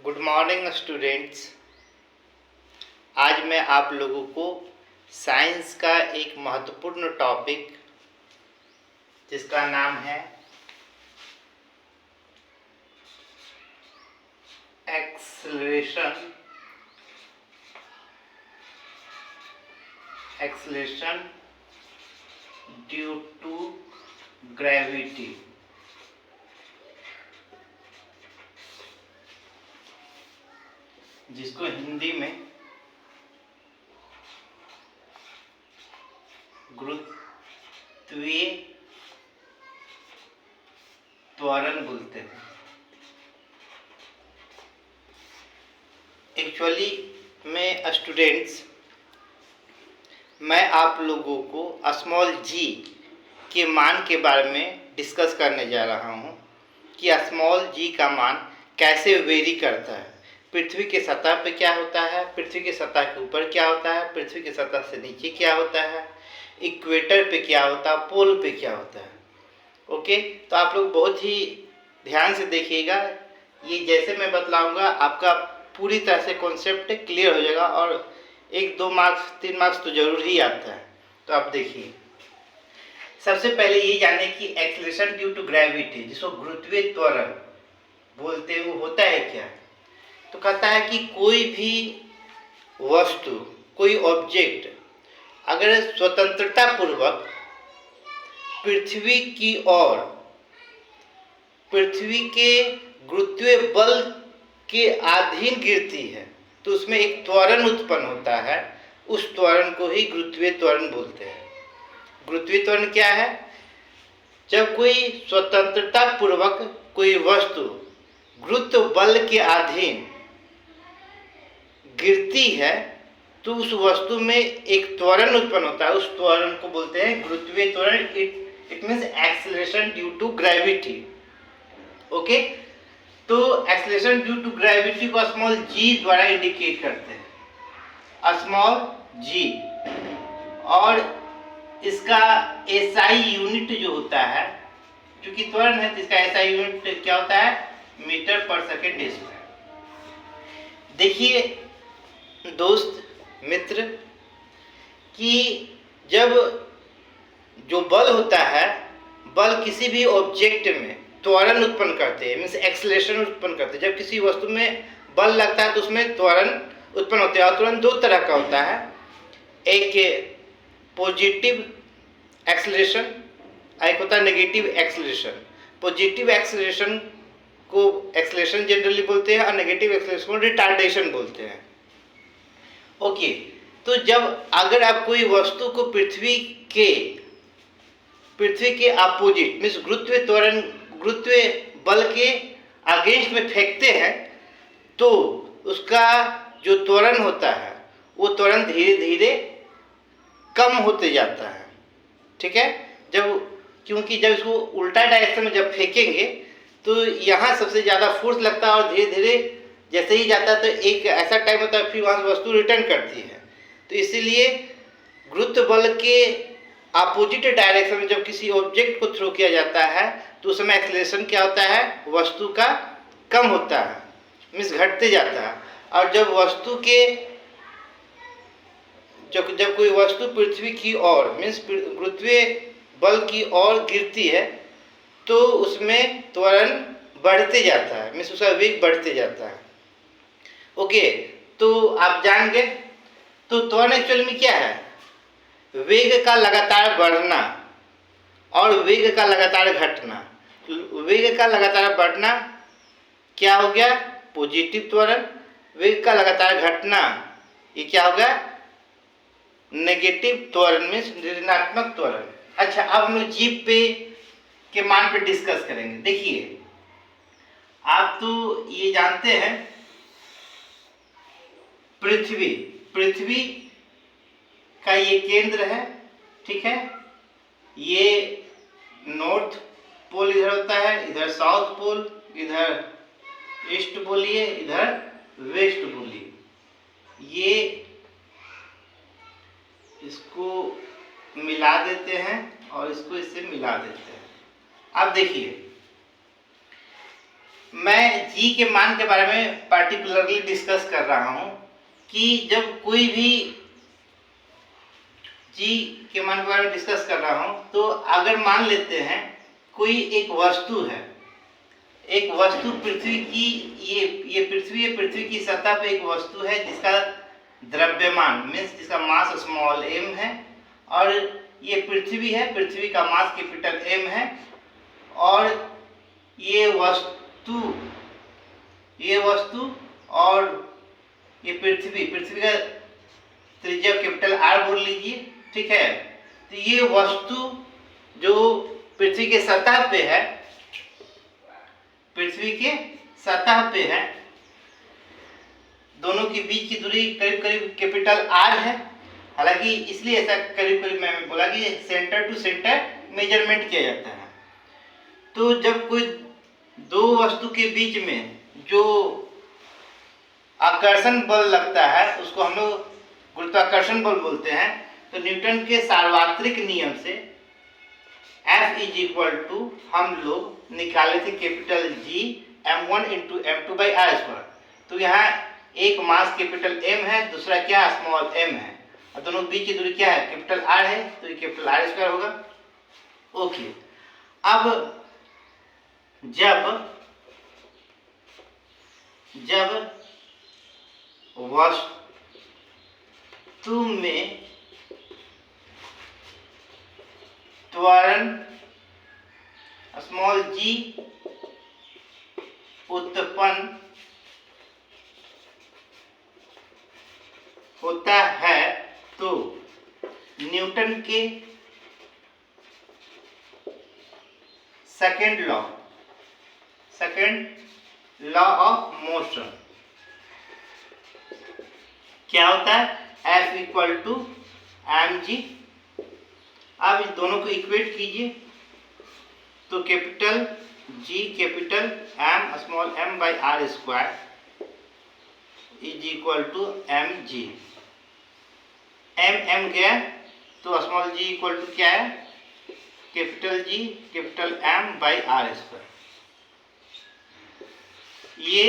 Good morning students. आज मैं आप लोगों को साइंस का एक महत्वपूर्ण टॉपिक जिसका नाम है एक्सलेशन ड्यू टू ग्रेविटी, जिसको हिंदी में गुरुत्वीय त्वरण बोलते हैं। एक्चुअली में स्टूडेंट्स, मैं आप लोगों को स्मॉल जी के मान के बारे में डिस्कस करने जा रहा हूँ कि स्मॉल जी का मान कैसे वेरी करता है। पृथ्वी के सतह पे क्या होता है, पृथ्वी के सतह के ऊपर क्या होता है, पृथ्वी के सतह से नीचे क्या होता है, इक्वेटर पे क्या होता है, पोल पे क्या होता है। ओके, तो आप लोग बहुत ही ध्यान से देखिएगा। ये जैसे मैं बतलाऊंगा आपका पूरी तरह से कॉन्सेप्ट क्लियर हो जाएगा और 1-2 मार्क्स 3 मार्क्स तो जरूर ही आता है। तो आप देखिए, सबसे पहले ये जाने कि एक्सेलरेशन ड्यू टू ग्रेविटी, जिसको गुरुत्वीय त्वरण बोलते हैं, वो होता है क्या। तो कहता है कि कोई भी वस्तु, कोई ऑब्जेक्ट अगर स्वतंत्रता पूर्वक पृथ्वी की ओर, पृथ्वी के गुरुत्वीय बल के अधीन गिरती है तो उसमें एक त्वरण उत्पन्न होता है। उस त्वरण को ही गुरुत्वीय त्वरण बोलते हैं। गुरुत्वीय त्वरण क्या है? जब कोई स्वतंत्रता पूर्वक कोई वस्तु गुरुत्व बल के अधीन गिरती है तो उस वस्तु में एक त्वरण उत्पन्न होता है। उस त्वरण को बोलते हैं गुरुत्वीय त्वरण। It means acceleration due to gravity. Okay, तो एक्सेलरेशन ड्यू टू ग्रेविटी को स्मॉल जी द्वारा इंडिकेट करते हैं, स्मॉल जी। और इसका एसआई यूनिट जो होता है, क्योंकि त्वरण है तो इसका एसआई यूनिट क्या होता है? मीटर पर सेकेंड स्क्वायर। देखिए दोस्त मित्र, कि जब जो बल होता है, बल किसी भी ऑब्जेक्ट में त्वरण उत्पन्न करते हैं, मीन्स एक्सेलरेशन उत्पन्न करते हैं। जब किसी वस्तु में बल लगता है तो उसमें त्वरण उत्पन्न होते हैं। और त्वरण 2 तरह का होता है, एक पॉजिटिव एक्सेलरेशन, एक होता है नेगेटिव एक्सेलरेशन। पॉजिटिव एक्सेलरेशन को एक्सेलरेशन जनरली बोलते हैं और नेगेटिव एक्सेलरेशन को रिटार्डेशन बोलते हैं। ओके, तो जब अगर आप कोई वस्तु को पृथ्वी के अपोजिट मीन्स गुरुत्वीय त्वरण, गुरुत्वीय बल के अगेंस्ट में फेंकते हैं तो उसका जो त्वरण होता है वो त्वरण धीरे धीरे कम होते जाता है। ठीक है, क्योंकि जब इसको उल्टा डायरेक्शन में जब फेंकेंगे तो यहाँ सबसे ज़्यादा फोर्स लगता है और धीरे धीरे जैसे ही जाता है तो एक ऐसा टाइम होता है फिर वहाँ से वस्तु रिटर्न करती है। तो इसीलिए गुरुत्व बल के अपोजिट डायरेक्शन में जब किसी ऑब्जेक्ट को थ्रो किया जाता है तो उस समय एक्सेलरेशन क्या होता है? वस्तु का कम होता है, मीन्स घटते जाता है। और जब कोई वस्तु पृथ्वी की ओर मीन्स गुरुत्वीय बल की ओर गिरती है तो उसमें त्वरण बढ़ते जाता है, मीन्स उसका वेग बढ़ते जाता है। ओके, तो आप जान गए। तो त्वरण एक्चुअल में क्या है? वेग का लगातार बढ़ना और वेग का लगातार घटना। वेग का लगातार बढ़ना क्या हो गया? पॉजिटिव त्वरण। वेग का लगातार घटना ये क्या होगा? नेगेटिव त्वरण मीन्स ऋणात्मक त्वरण। अच्छा, अब हम लोग जी पे के मान पे डिस्कस करेंगे। देखिए, आप तो ये जानते हैं पृथ्वी का ये केंद्र है। ठीक है, ये नॉर्थ पोल इधर होता है, इधर साउथ पोल, इधर ईस्ट बोलिए, इधर वेस्ट बोलिए। ये इसको मिला देते हैं और इसको इससे मिला देते हैं। अब देखिए, मैं जी के मान के बारे में पार्टिकुलरली डिस्कस कर रहा हूँ कि जब कोई भी जी के मान के बारे में डिस्कस कर रहा हूँ, तो अगर मान लेते हैं कोई एक वस्तु है, एक वस्तु पृथ्वी की, ये पृथ्वी है, पृथ्वी की सतह पे एक वस्तु है जिसका द्रव्यमान मीन्स जिसका मास स्मॉल m है, और ये पृथ्वी है, पृथ्वी का मास कैपिटल M है, और ये वस्तु और ये पृथ्वी का त्रिज्या कैपिटल R बोल लीजिए, ठीक है। तो ये वस्तु जो पृथ्वी के सतह पे है, पृथ्वी के सतह पे है, दोनों के बीच की दूरी करीब करीब कैपिटल R है। हालांकि इसलिए ऐसा करीब करीब मैं बोला कि सेंटर टू सेंटर मेजरमेंट किया जाता है। तो जब कोई दो वस्तु के बीच में जो आकर्षण बल लगता है उसको हम लोग गुरुत्वाकर्षण बल बोलते हैं। तो न्यूटन के सार्वत्रिक नियम से F इज इक्वल टू हम लोग निकाले थे capital G m1 into m2 by R square. तो यहाँ एक मास कैपिटल M है, दूसरा क्या स्मॉल m है, और दोनों बीच की दूरी क्या है कैपिटल R है, तो ये कैपिटल R स्क्वायर होगा। ओके, अब जब वस्तु में त्वरण स्मॉल g उत्पन्न होता है तो न्यूटन के सेकेंड लॉ ऑफ मोशन क्या होता है, F इक्वल टू mg। अब इस दोनों को इक्वेट कीजिए, तो capital G capital M small m by R square is equal to mg। m गया तो स्मॉल g इक्वल टू क्या है capital G capital M by R square. ये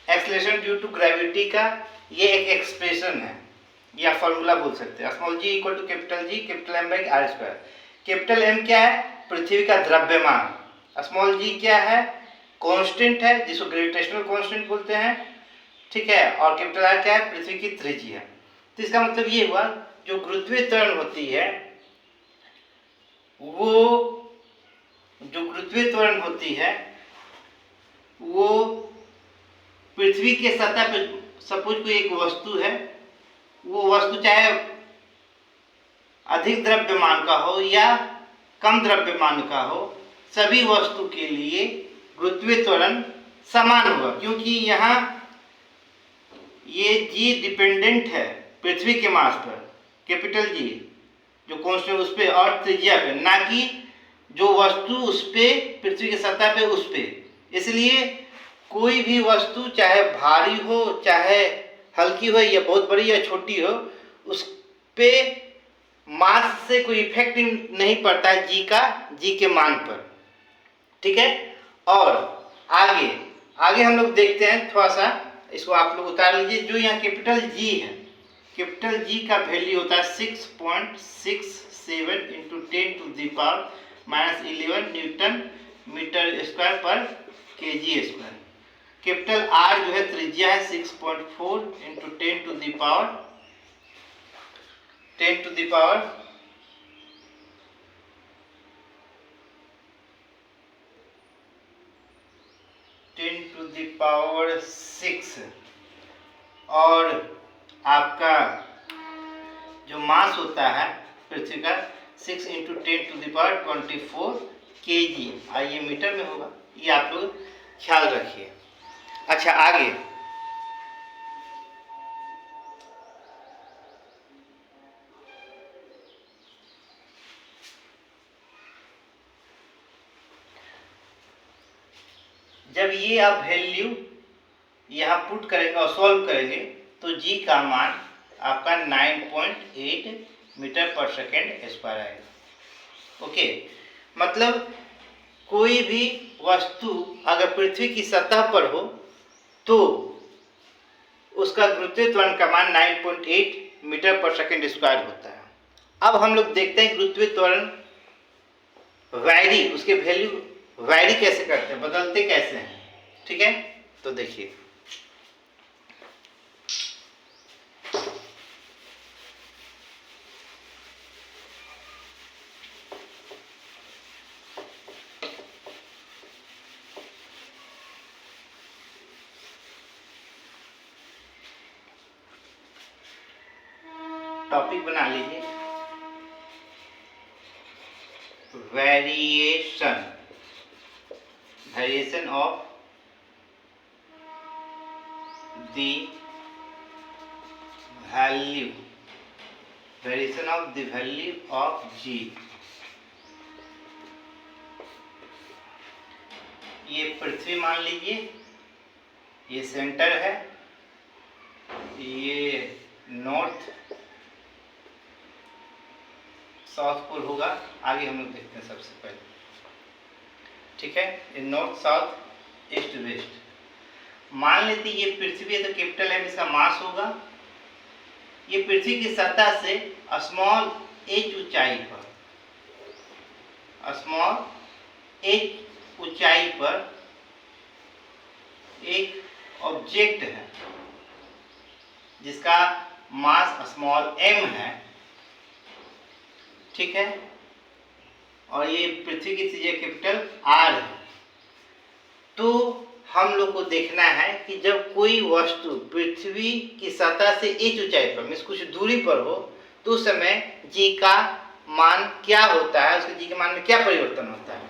एक्सेलरेशन ड्यू टू ग्रेविटी का ये एक एक्सप्रेशन है या फॉर्मूला बोल सकते हैं। Small g equal to capital G capital M by R square. Capital M क्या है, पृथ्वी का द्रव्यमान। स्मॉल g क्या है, कांस्टेंट है जिसको ग्रेविटेशनल कांस्टेंट बोलते हैं, ठीक है। और कैपिटल R क्या है, पृथ्वी की त्रिज्या। तो इसका मतलब ये हुआ जो गुरुत्वीय त्वरण होती है वो पृथ्वी के सतह पे सपोज कोई एक वस्तु है, वो वस्तु चाहे अधिक द्रव्यमान का हो या कम द्रव्यमान का हो, सभी वस्तु के लिए गुरुत्वीय त्वरण समान होगा, क्योंकि यहाँ ये G डिपेंडेंट है पृथ्वी के मास पर, कैपिटल G जो कांस्टेंट उस पे और त्रिज्या पे, ना कि जो वस्तु उस पे पृथ्वी के सतह पे उस पे। इसलिए कोई भी वस्तु चाहे भारी हो चाहे हल्की हो या बहुत बड़ी या छोटी हो, उस पे मास से कोई इफेक्ट नहीं पड़ता है जी के मान पर, ठीक है। और आगे हम लोग देखते हैं, थोड़ा सा इसको आप लोग उतार लीजिए। जो यहाँ कैपिटल G है, कैपिटल G का वैल्यू होता है 6.67 into 10 to the power -11 newton metre square पर kg स्क्वायर। कैपिटल R जो है त्रिज्या है 6.4 into 10 to the power 10 to the power 6। और आपका जो मास होता है पृथ्वी का 6 into 10 to the power 24 kg, ये मीटर में होगा, ये आप लोग ख्याल रखिए। अच्छा, आगे जब ये आप वैल्यू यहाँ पुट करेंगे और सॉल्व करेंगे तो G का मान आपका 9.8 मीटर पर सेकेंड स्क्वायर आएगा। ओके, मतलब कोई भी वस्तु अगर पृथ्वी की सतह पर हो तो उसका गुरुत्वीय त्वरण का मान 9.8 मीटर पर सेकेंड स्क्वायर होता है। अब हम लोग देखते हैं गुरुत्वीय त्वरण वैरी, उसके वैल्यू वैरी कैसे करते हैं, बदलते कैसे हैं। ठीक है, तो देखिए टॉपिक बना लीजिए, variation variation of the value variation of the value of g. ये पृथ्वी मान लीजिए, ये सेंटर है, ये नॉर्थ साउथ पोल होगा। आगे हम लोग देखते हैं सबसे पहले। ठीक है, ये नॉर्थ साउथ ईस्ट वेस्ट। मान लेते ये पृथ्वी है तो कैपिटल एम इसका मास होगा। ये पृथ्वी की सतह से स्मॉल एच ऊंचाई पर, स्मॉल एच ऊंचाई पर एक ऑब्जेक्ट है जिसका मास स्मॉल एम है। ठीक है, और ये पृथ्वी की त्रिज्या कैपिटल आर है। तो हम लोग को देखना है कि जब कोई वस्तु पृथ्वी की सतह से एच ऊंचाई पर मीन्स कुछ दूरी पर हो तो उस समय जी का मान क्या होता है, उसके जी के मान में क्या परिवर्तन होता है।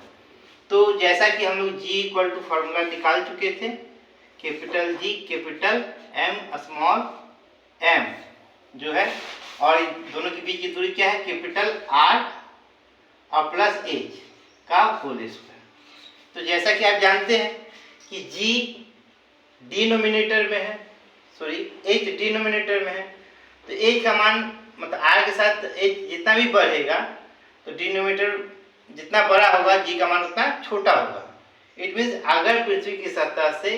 तो जैसा कि हम लोग जी इक्वल टू फॉर्मूला निकाल चुके थे, capital G capital M small M जो है, और दोनों के बीच की दूरी क्या है, कैपिटल आर और प्लस एच का होल स्क्वायर। तो जैसा कि आप जानते हैं कि जी डिनोमिनेटर में है, सॉरी एच डिनोमिनेटर में है, तो एच का मान मतलब आर के साथ एच जितना भी बढ़ेगा तो डिनोमिनेटर जितना बड़ा होगा जी का मान उतना छोटा होगा। इट मीन्स अगर पृथ्वी की सतह से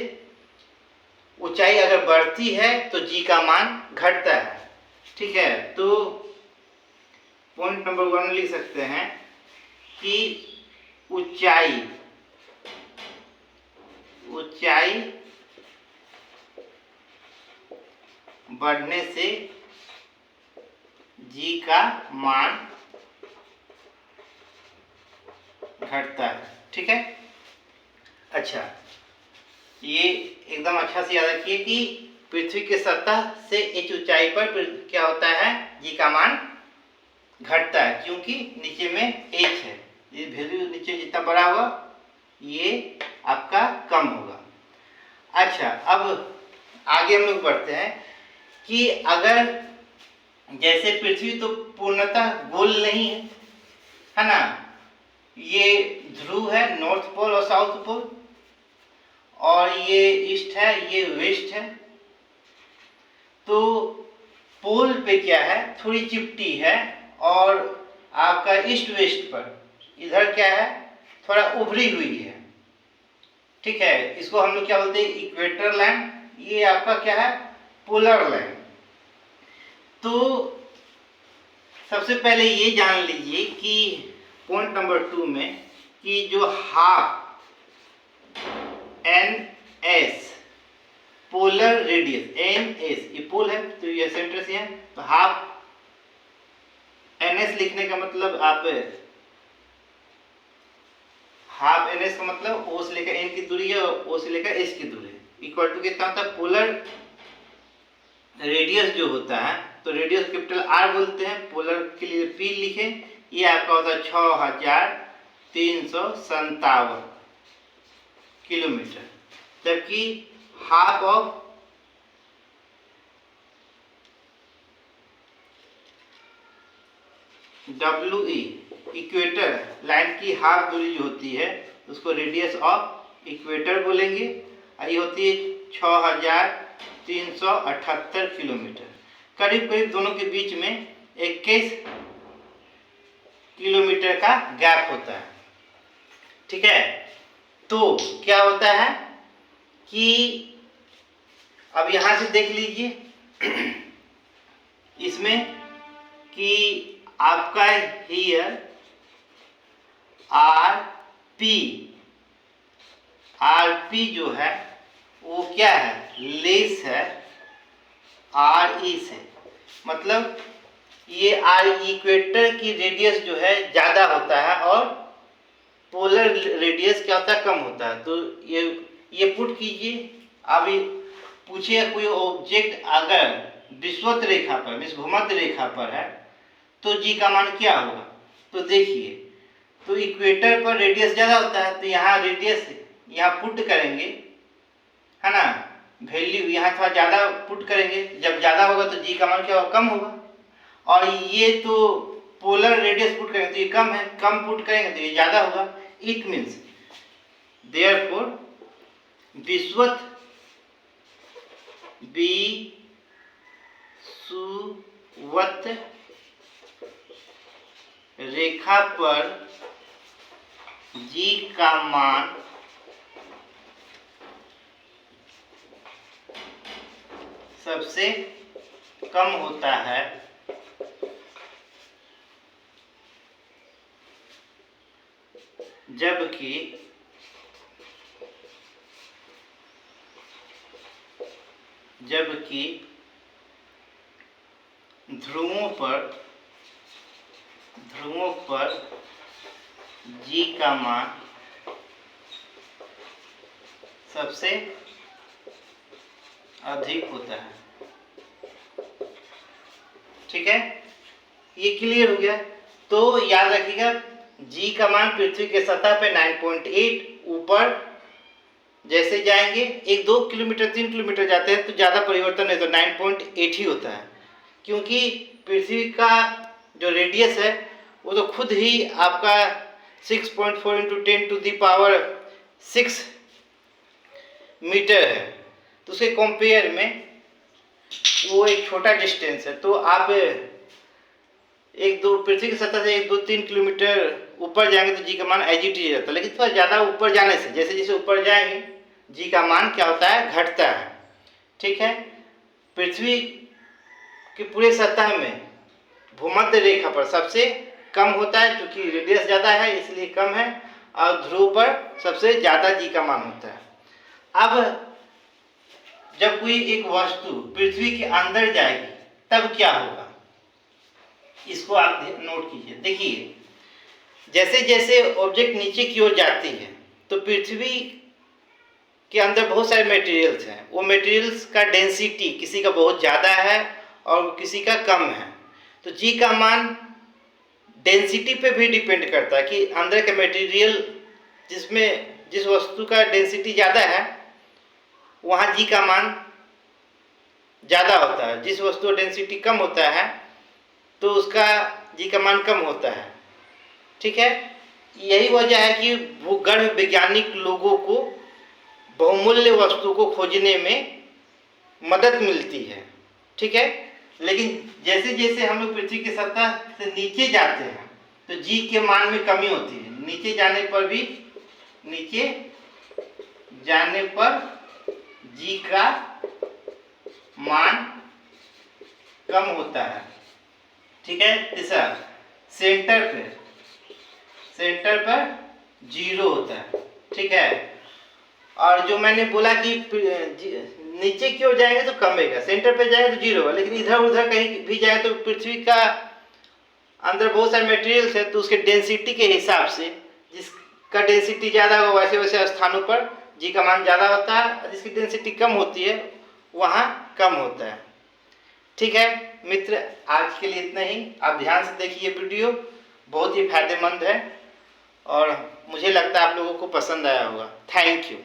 ऊंचाई अगर बढ़ती है तो जी का मान घटता है। ठीक है, तो पॉइंट नंबर 1 लिख सकते हैं कि ऊंचाई बढ़ने से जी का मान घटता है। ठीक है, अच्छा ये एकदम अच्छा से याद रखिए कि पृथ्वी के सतह से एच ऊंचाई पर क्या होता है, जी का मान घटता है क्योंकि नीचे में एच है। ये वैल्यू नीचे जितना बड़ा होगा ये आपका कम होगा। अच्छा, अब आगे हम लोग बढ़ते हैं कि अगर जैसे पृथ्वी तो पूर्णतः गोल नहीं है ना, ये ध्रुव है, नॉर्थ पोल और साउथ पोल, और ये ईस्ट है, ये वेस्ट है। तो पोल पे क्या है, थोड़ी चिपटी है, और आपका ईस्ट वेस्ट पर इधर क्या है, थोड़ा उभरी हुई है। ठीक है, इसको हम लोग क्या बोलते हैं, इक्वेटर लाइन। ये आपका क्या है, पोलर लाइन। तो सबसे पहले ये जान लीजिए कि पॉइंट नंबर 2 में कि जो half N S polar radius N S, ये पोल है तो ये सेंटर से है, तो हाफ एन एस लिखने का मतलब आप हाफ एन एस का मतलब ओ से लेकर एन की दूरी है और ओ से लेकर एस की दूरी इक्वल टू कितना होता है, पोलर रेडियस जो होता है, तो रेडियस कैपिटल आर बोलते हैं, पोलर के लिए पी लिखे, ये आपका होता है 6357 किलोमीटर, जबकि half of W equator line की हाफ दूरी जो होती है उसको रेडियस ऑफ इक्वेटर बोलेंगे। ये होती है 6378 किलोमीटर। करीब करीब दोनों के बीच में 21 किलोमीटर का गैप होता है। ठीक है, तो क्या होता है कि अब यहाँ से देख लीजिए इसमें कि आपका हियर आरपी जो है वो क्या है, लेस है आर ई से। मतलब ये आर इक्वेटर की रेडियस जो है ज़्यादा होता है और पोलर रेडियस क्या होता है, कम होता है। तो ये पुट कीजिए। अभी पूछिए कोई ऑब्जेक्ट अगर विषुवत रेखा पर मीन्स भूमध्य रेखा पर है तो जी का मान क्या होगा। तो देखिए, तो इक्वेटर पर रेडियस ज़्यादा होता है तो यहाँ रेडियस यहाँ पुट करेंगे, है ना, वैल्यू यहाँ थोड़ा ज़्यादा पुट करेंगे। जब ज़्यादा होगा तो जी का मान क्या होगा, कम होगा। और ये तो पोलर रेडियस पुट करेंगे तो ये कम है, कम पुट करेंगे तो ये ज़्यादा होगा। इट मीन्स देयरफॉर विषुवत रेखा पर जी का मान सबसे कम होता है जबकि ध्रुवों पर जी का मान सबसे अधिक होता है। ठीक है, ये क्लियर हो गया। तो याद रखिएगा जी का मान पृथ्वी के सतह पे 9.8, ऊपर जैसे जाएंगे 1-2 किलोमीटर 3 किलोमीटर जाते हैं तो ज़्यादा परिवर्तन नहीं, तो 9.8 ही होता है। क्योंकि पृथ्वी का जो रेडियस है वो तो खुद ही आपका 6.4 × 10⁶ मीटर है। तो उसके कंपेयर में वो एक छोटा डिस्टेंस है। तो आप 1-2 पृथ्वी की सतह से 1-2-3 किलोमीटर ऊपर जाएंगे तो जी का मान एज इट इज रहता है। लेकिन थोड़ा ज़्यादा ऊपर जाने से जैसे जैसे ऊपर जाएंगे जी का मान क्या होता है, घटता है। ठीक है, पृथ्वी के पूरे सतह में भूमध्य रेखा पर सबसे कम होता है क्योंकि रेडियस ज़्यादा है इसलिए कम है, और ध्रुव पर सबसे ज़्यादा जी का मान होता है। अब जब कोई एक वस्तु पृथ्वी के अंदर जाएगी तब क्या होगा, इसको आप नोट कीजिए। देखिए, जैसे जैसे ऑब्जेक्ट नीचे की ओर जाती है तो पृथ्वी के अंदर बहुत सारे मटेरियल्स हैं। वो मटेरियल्स का डेंसिटी किसी का बहुत ज़्यादा है और किसी का कम है। तो जी का मान डेंसिटी पे भी डिपेंड करता है कि अंदर के मटेरियल जिस वस्तु का डेंसिटी ज़्यादा है वहाँ जी का मान ज़्यादा होता है। जिस वस्तु का डेंसिटी कम होता है तो उसका जी का मान कम होता है। ठीक है, यही वजह है कि भूगर्भ वैज्ञानिक लोगों को बहुमूल्य वस्तु को खोजने में मदद मिलती है। ठीक है, लेकिन जैसे जैसे हम लोग पृथ्वी की सतह से नीचे जाते हैं तो जी के मान में कमी होती है। नीचे जाने पर जी का मान कम होता है। ठीक है, तीसरा सेंटर पर 0 होता है। ठीक है, और जो मैंने बोला कि नीचे की ओर जाएंगे तो कमेगा, सेंटर पे जाएंगे तो 0 होगा, लेकिन इधर उधर कहीं भी जाए तो पृथ्वी का अंदर बहुत सारे मटेरियल्स है तो उसके डेंसिटी के हिसाब से जिसका डेंसिटी ज़्यादा होगा वैसे वैसे स्थानों पर जी का मान ज़्यादा होता है, जिसकी डेंसिटी कम होती है वहाँ कम होता है। ठीक है मित्र, आज के लिए इतना ही। आप ध्यान से देखिए वीडियो, बहुत ही फायदेमंद है और मुझे लगता है आप लोगों को पसंद आया होगा। Thank you.